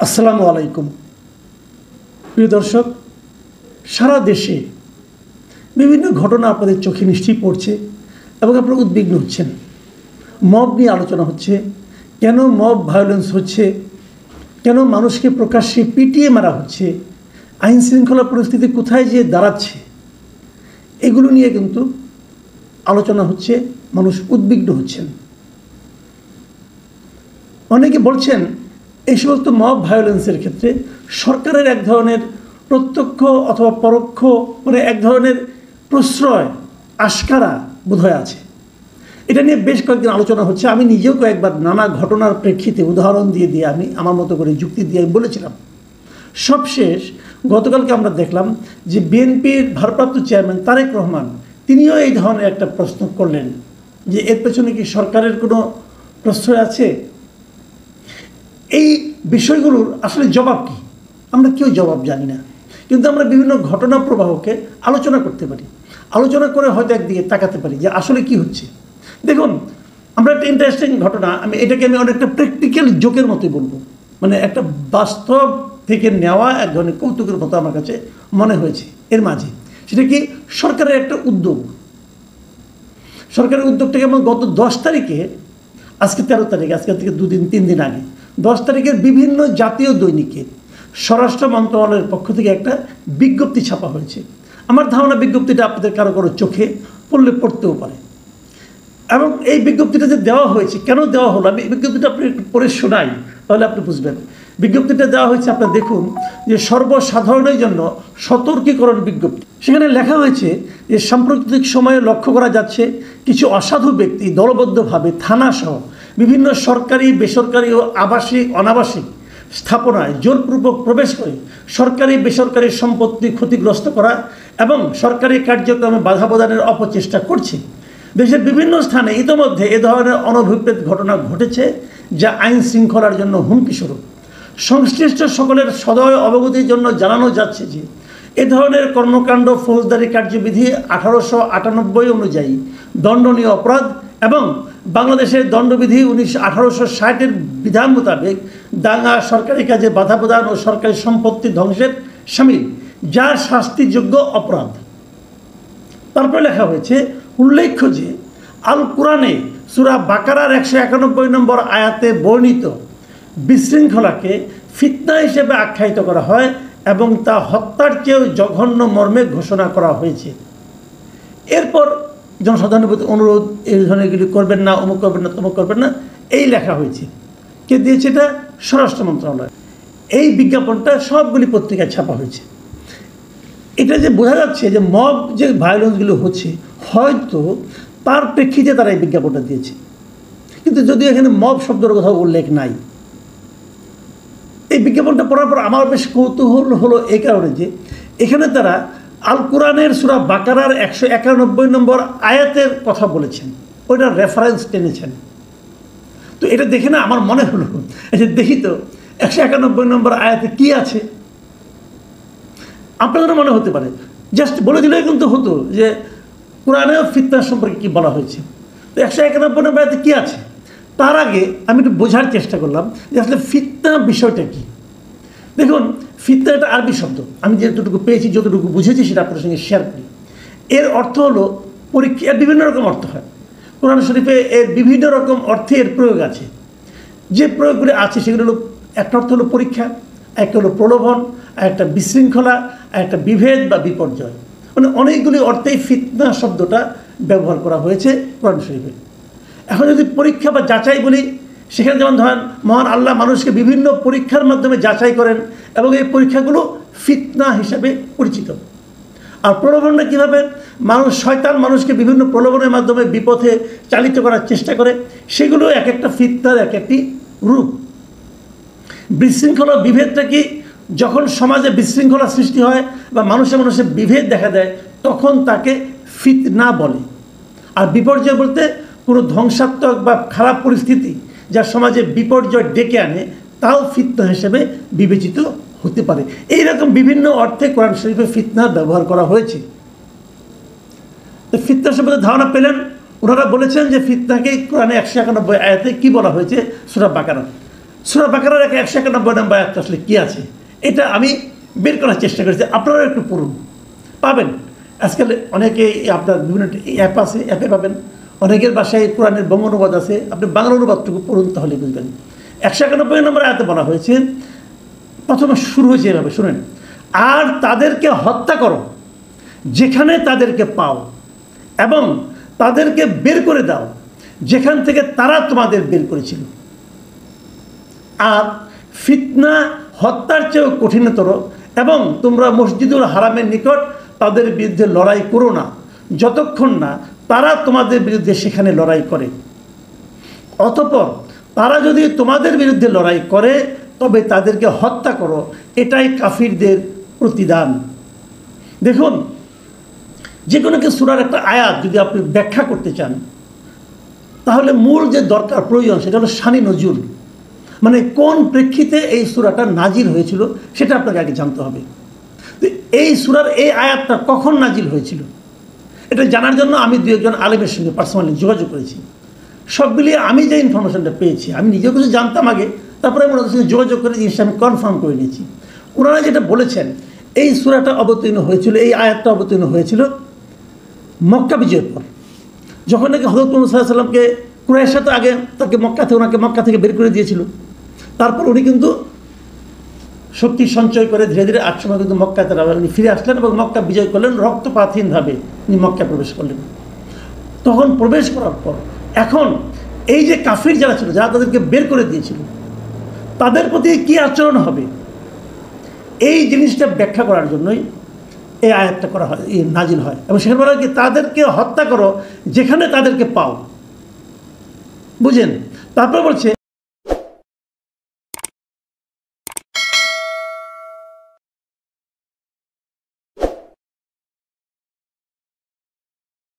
আসসালামু আলাইকুম প্রিয় দর্শক, সারা দেশে বিভিন্ন ঘটনা আপনাদের চোখে নিশ্চয়ই পড়ছে এবং আপনারা উদ্বিগ্ন হচ্ছেন। মব নিয়ে আলোচনা হচ্ছে, কেন মব ভায়োলেন্স হচ্ছে, কেন মানুষকে প্রকাশ্যে পিটিয়ে মারা হচ্ছে, আইন শৃঙ্খলা পরিস্থিতি কোথায় যেয়ে দাঁড়াচ্ছে, এগুলো নিয়ে কিন্তু আলোচনা হচ্ছে, মানুষ উদ্বিগ্ন হচ্ছেন। অনেকে বলছেন এই সমস্ত মব ভায়োলেন্সের ক্ষেত্রে সরকারের এক ধরনের প্রত্যক্ষ অথবা পরোক্ষ এক ধরনের প্রশ্রয় আশকারা বোধহয় আছে। এটা নিয়ে বেশ কয়েকদিন আলোচনা হচ্ছে। আমি নিজেও কয়েকবার নানা ঘটনার প্রেক্ষিতে উদাহরণ দিয়ে আমি আমার মতো করে যুক্তি দিয়ে আমি বলেছিলাম। সবশেষ গতকালকে আমরা দেখলাম যে বিএনপির ভারপ্রাপ্ত চেয়ারম্যান তারেক রহমান তিনিও এই ধরনের একটা প্রশ্ন করলেন যে এর পেছনে কি সরকারের কোনো প্রশ্রয় আছে। এই বিষয়গুলোর আসলে জবাব কি আমরা কেউ জবাব জানি না, কিন্তু আমরা বিভিন্ন ঘটনা প্রবাহকে আলোচনা করতে পারি, আলোচনা করে হয়তো একদিকে তাকাতে পারি যে আসলে কি হচ্ছে। দেখুন, আমরা একটা ইন্টারেস্টিং ঘটনা, এটাকে অনেকটা প্র্যাকটিক্যাল জোকের মতোই বলবো, একটা বাস্তব থেকে নেওয়া এক ধরনের কৌতুকের মতো আমার কাছে মনে হয়েছে এর মাঝে। সেটা কি, সরকারের একটা উদ্যোগ। সরকারের উদ্যোগটাকে আমার গত 10 তারিখে, আজকে 13 তারিখ, আজকে থেকে 2-3 দিন আগে 10 তারিখের বিভিন্ন জাতীয় দৈনিকে স্বরাষ্ট্র মন্ত্রণালয়ের পক্ষ থেকে একটা বিজ্ঞপ্তি ছাপা হয়েছে। আমার ধারণা বিজ্ঞপ্তিটা আপনাদের কারো কারো চোখে পড়তেও পারে। এবং এই বিজ্ঞপ্তিটা যে দেওয়া হয়েছে, কেন দেওয়া হলো, আমি বিজ্ঞপ্তিটা আপনি পড়ে শোনাই, তাহলে আপনি বুঝবেন। বিজ্ঞপ্তিটা দেওয়া হয়েছে, আপনারা দেখুন, যে সর্বসাধারণের জন্য সতর্কীকরণ বিজ্ঞপ্তি। সেখানে লেখা হয়েছে যে সাম্প্রতিক সময়ে লক্ষ্য করা যাচ্ছে কিছু অসাধু ব্যক্তি দলবদ্ধভাবে থানাসহ বিভিন্ন সরকারি, বেসরকারি ও আবাসিক অনাবাসিক স্থাপনায় জোরপূর্বক প্রবেশ করে সরকারি বেসরকারি সম্পত্তি ক্ষতিগ্রস্ত করা এবং সরকারি কার্যক্রমে বাধা প্রদানের অপচেষ্টা করছে। দেশের বিভিন্ন স্থানে ইতোমধ্যে এ ধরনের অনভিপ্রেত ঘটনা ঘটেছে, যা আইন শৃঙ্খলার জন্য হুমকি স্বরূপ। সংশ্লিষ্ট সকলের সদয় অবগতির জন্য জানানো যাচ্ছে যে এ ধরনের কর্মকাণ্ড ফৌজদারি কার্যবিধি 1898 অনুযায়ী দণ্ডনীয় অপরাধ এবং বাংলাদেশের দণ্ডবিধি 1860-এর বিধান মোতাবেক দাঙ্গা, সরকারি কাজে বাধা প্রদান ও সরকারি সম্পত্তি ধ্বংসের শামিল, যা শাস্তিযোগ্য অপরাধ। তারপরে লেখা হয়েছে, উল্লেখ্য যে আল কুরআনে সূরা বাকারার 191 নম্বর আয়াতে বর্ণিত বিশৃঙ্খলাকে ফিতনা হিসেবে আখ্যায়িত করা হয় এবং তা হত্যার চেয়েও জঘন্য মর্মে ঘোষণা করা হয়েছে। এরপর জনসাধারণের প্রতি অনুরোধ, এই ধরনেরগুলি করবেন না, অমুক করবেন না, তমুক করবেন না, এই লেখা হয়েছে। কে দিয়েছে এটা? স্বরাষ্ট্র মন্ত্রণালয়। এই বিজ্ঞাপনটা সবগুলি পত্রিকায় ছাপা হয়েছে। এটা যে বোঝা যাচ্ছে যে মব যে ভায়োলেন্সগুলো হচ্ছে, হয়তো তার প্রেক্ষিতে তারা এই বিজ্ঞাপনটা দিয়েছে, কিন্তু যদিও এখানে মব শব্দের কোথাও উল্লেখ নাই। এই বিজ্ঞাপনটা পড়ার পর আমার বেশ কৌতূহল হলো এই কারণে যে এখানে তারা আল কুরআনের সূরা বাকারার 191 নম্বর আয়াতের কথা বলেছেন, ওইটার রেফারেন্স টেনেছেন। তো এটা দেখে না আমার মনে হলো, দেখি তো 191 নম্বর আয়াতে কি আছে। আপনাদেরও মনে হতে পারে, জাস্ট বলে দিলেই কিন্তু হতো যে কোরআনেও ফিতনা সম্পর্কে কি বলা হয়েছে। তো 191 নম্বর আয়াতে কি আছে, তার আগে আমি একটু বোঝার চেষ্টা করলাম যে আসলে ফিতনা বিষয়টা কি। দেখুন, ফিতনা একটা আরবি শব্দ, আমি যতটুকু পেয়েছি, যতটুকু বুঝেছি সেটা আপনাদের সঙ্গে শেয়ার করি। এর অর্থ হলো পরীক্ষা। এর বিভিন্ন রকম অর্থ হয়, কোরআন শরীফে এর বিভিন্ন রকম অর্থে এর প্রয়োগ আছে। যে প্রয়োগগুলি আছে সেগুলো হলো, একটা অর্থ হলো পরীক্ষা, একটা হলো প্রলোভন, আর একটা বিশৃঙ্খলা, আর একটা বিভেদ বা বিপর্যয়। অনেকগুলি অর্থেই ফিতনা শব্দটা ব্যবহার করা হয়েছে কোরআন শরীফে। এখন যদি পরীক্ষা বা যাচাই বলি, সেখানে যেমন ধরেন মহান আল্লাহ মানুষকে বিভিন্ন পরীক্ষার মাধ্যমে যাচাই করেন এবং এই পরীক্ষাগুলো ফিতনা হিসাবে পরিচিত। আর প্রলোভনটা কীভাবে, শয়তান মানুষকে বিভিন্ন প্রলোভনের মাধ্যমে বিপথে চালিত করার চেষ্টা করে, সেগুলো এক একটা ফিতনার এক একটি রূপ। বিশৃঙ্খলা, বিভেদটা কি, যখন সমাজে বিশৃঙ্খলা সৃষ্টি হয় বা মানুষে মানুষে বিভেদ দেখা দেয়, তখন তাকে ফিতনা বলে। আর বিপর্যয় বলতে কোনো ধ্বংসাত্মক বা খারাপ পরিস্থিতি যা সমাজে বিপর্যয় ডেকে আনে, তাও ফিতনা হিসেবে বিবেচিত হতে পারে। এইরকম বিভিন্ন অর্থে কোরআন শরীফে ফিতনার ব্যবহার করা হয়েছে। তো ফিতনা সম্পর্কে ধারণা পেলেন। ওনারা বলেছেন যে ফিতনাকে কোরআনে 191 আয়াতে কি বলা হয়েছে, সূরা বাকারা। সূরা বাকারার 191 নম্বর আয়াত আসলে কি আছে এটা আমি বের করার চেষ্টা করেছি, আপনারা একটু পড়ুন, পাবেন। আজকাল অনেকে আপনার বিভিন্ন অ্যাপ আছে, অ্যাপে পাবেন। অনেকের বাসায় কোরআনের বঙ্গ অনুবাদ আছে, আপনি বাংলা অনুবাদটুকু পড়ুন, তাহলে বুঝবেন। 191 নম্বর আয়াতে বলা হয়েছে, প্রথমে শুরু হয়েছে এভাবে, শুনেন, আর তাদেরকে হত্যা করো যেখানে তাদেরকে পাও, এবং তাদেরকে বের করে দাও যেখান থেকে তারা তোমাদের বের করেছিল। আর ফিতনা হত্যার চেয়েও কঠিনতর, এবং তোমরা মসজিদুল হারামের নিকট তাদের বিরুদ্ধে লড়াই করো না যতক্ষণ না তারা তোমাদের বিরুদ্ধে সেখানে লড়াই করে। অতঃপর তারা যদি তোমাদের বিরুদ্ধে লড়াই করে তবে তাদেরকে হত্যা করো, এটাই কাফিরদের প্রতিদান। দেখুন, যে কোনো কি সূরার একটা আয়াত যদি আপনি ব্যাখ্যা করতে চান, তাহলে মূল যে দরকার প্রয়োজন সেটা হলো শানি নজুল, মানে কোন প্রেক্ষিতে এই সূরাটা নাজিল হয়েছিল সেটা আপনাকে আগে জানতে হবে। তো এই সূরার এই আয়াতটা কখন নাজিল হয়েছিল এটা জানার জন্য আমি দু একজন আলেমের সঙ্গে পার্সোনালি যোগাযোগ করেছি। সব মিলিয়ে আমি যে ইনফরমেশনটা পেয়েছি, আমি নিজেও কিছু জানতাম আগে, তারপরে আমি ওনাদের সঙ্গে যোগাযোগ করে জিনিসটা আমি কনফার্ম করে নিয়েছি। ওনারা যেটা বলেছেন, এই সূরাটা অবতীর্ণ হয়েছিল, এই আয়াতটা অবতীর্ণ হয়েছিল মক্কা বিজয়ের পর, যখন নাকি হযরত মুহাম্মদ সাল্লাল্লাহু আলাইহি ওয়াসাল্লামকে কুরাইশরা তো আগে তাকে ওনাকে মক্কা থেকে বের করে দিয়েছিল। তারপর উনি কিন্তু শক্তি সঞ্চয় করে ধীরে ধীরে 8 সময় কিন্তু মক্কাতে উনি ফিরে আসলেন এবং মক্কা বিজয় করলেন, রক্তপাতহীনভাবে উনি মক্কায় প্রবেশ করলেন। তখন প্রবেশ করার পর এখন এই যে কাফির যারা ছিল, যারা তাদেরকে বের করে দিয়েছিল, তাদের প্রতি কী আচরণ হবে, এই জিনিসটা ব্যাখ্যা করার জন্যই এই আয়াতটা করা হয়, এই নাজিল হয়। এবং সেখানে বলা হয় কি, তাদেরকে হত্যা করো যেখানে তাদেরকে পাও, বুঝেন। তারপর বলছে